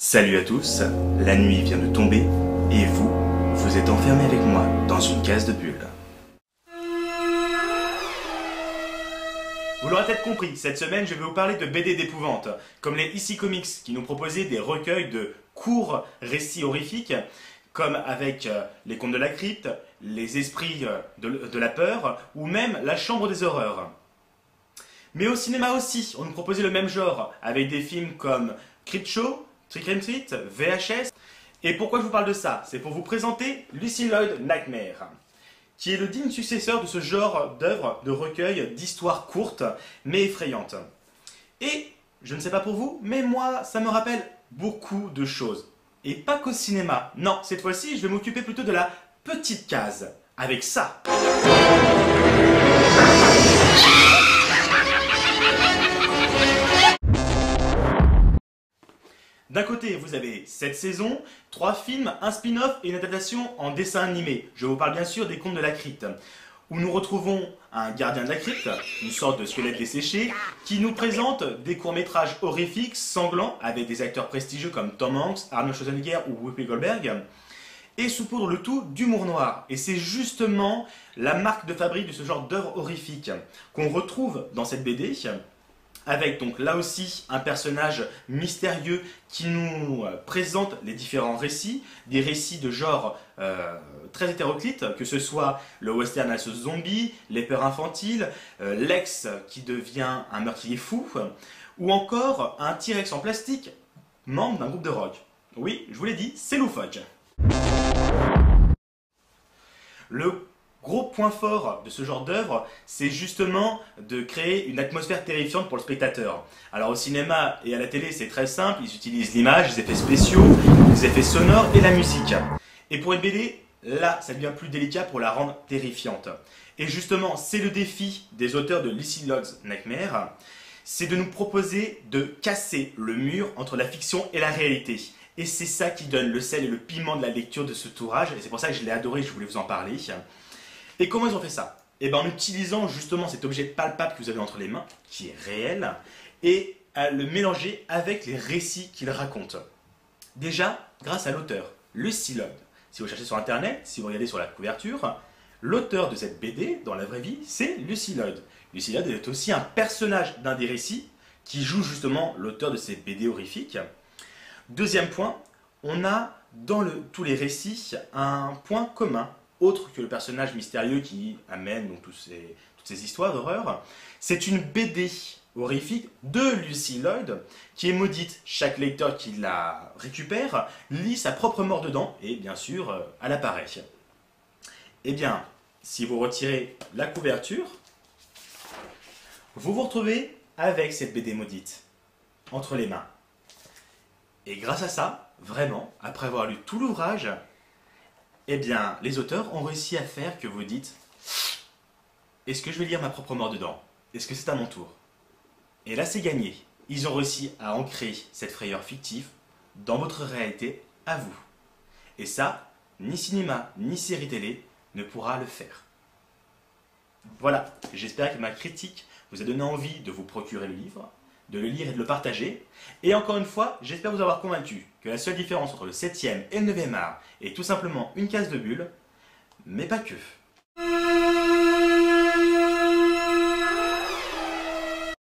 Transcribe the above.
Salut à tous, la nuit vient de tomber et vous, vous êtes enfermés avec moi dans une case de bulles. Vous l'aurez peut-être compris, cette semaine je vais vous parler de BD d'épouvante, comme les EC Comics qui nous proposaient des recueils de courts récits horrifiques, comme avec les contes de la crypte, les esprits de la peur, ou même la chambre des horreurs. Mais au cinéma aussi, on nous proposait le même genre, avec des films comme Creepshow, Trick or Treat, VHS. Et pourquoi je vous parle de ça? C'est pour vous présenter Lucy Lloyd Nightmare, qui est le digne successeur de ce genre d'œuvre de recueil d'histoires courtes mais effrayantes. Et, je ne sais pas pour vous, mais moi, ça me rappelle beaucoup de choses. Et pas qu'au cinéma. Non, cette fois-ci, je vais m'occuper plutôt de la petite case, avec ça. D'un côté, vous avez 7 saisons, 3 films, un spin-off et une adaptation en dessin animé. Je vous parle bien sûr des contes de la crypte, où nous retrouvons un gardien de la crypte, une sorte de squelette desséché, qui nous présente des courts-métrages horrifiques, sanglants, avec des acteurs prestigieux comme Tom Hanks, Arnold Schwarzenegger ou Whoopi Goldberg, et saupoudre le tout d'humour noir. Et c'est justement la marque de fabrique de ce genre d'œuvre horrifique qu'on retrouve dans cette BD, avec donc là aussi un personnage mystérieux qui nous présente les différents récits, des récits de genre très hétéroclites, que ce soit le western à sauce zombie, les peurs infantiles, l'ex qui devient un meurtrier fou, ou encore un T-Rex en plastique, membre d'un groupe de rock. Oui, je vous l'ai dit, c'est loufoque. Le gros point fort de ce genre d'œuvre, c'est justement de créer une atmosphère terrifiante pour le spectateur. Alors au cinéma et à la télé, c'est très simple, ils utilisent l'image, les effets spéciaux, les effets sonores et la musique. Et pour une BD, là, ça devient plus délicat pour la rendre terrifiante. Et justement, c'est le défi des auteurs de Lucy Lloyd Nightmare, c'est de nous proposer de casser le mur entre la fiction et la réalité. Et c'est ça qui donne le sel et le piment de la lecture de cet ouvrage, et c'est pour ça que je l'ai adoré, je voulais vous en parler. Et comment ils ont fait ça? Eh bien en utilisant justement cet objet palpable que vous avez entre les mains, qui est réel, et à le mélanger avec les récits qu'il raconte. Déjà, grâce à l'auteur, Lucy Lloyd. Si vous cherchez sur internet, si vous regardez sur la couverture, l'auteur de cette BD, dans la vraie vie, c'est Lucy Lloyd. Lucy Lloyd est aussi un personnage d'un des récits, qui joue justement l'auteur de ces BD horrifiques. Deuxième point, on a dans tous les récits un point commun, autre que le personnage mystérieux qui amène donc, toutes ces histoires d'horreur. C'est une BD horrifique de Lucy Lloyd qui est maudite. Chaque lecteur qui la récupère lit sa propre mort dedans et bien sûr, elle apparaît. Eh bien, si vous retirez la couverture, vous vous retrouvez avec cette BD maudite entre les mains. Et grâce à ça, vraiment, après avoir lu tout l'ouvrage, eh bien, les auteurs ont réussi à faire que vous dites « Est-ce que je vais lire ma propre mort dedans? Est-ce que c'est à mon tour ?» Et là, c'est gagné. Ils ont réussi à ancrer cette frayeur fictive dans votre réalité à vous. Et ça, ni cinéma, ni série télé ne pourra le faire. Voilà, j'espère que ma critique vous a donné envie de vous procurer le livre, de le lire et de le partager. Et encore une fois, j'espère vous avoir convaincu que la seule différence entre le 7e et le 9e art est tout simplement une case de bulles, mais pas que.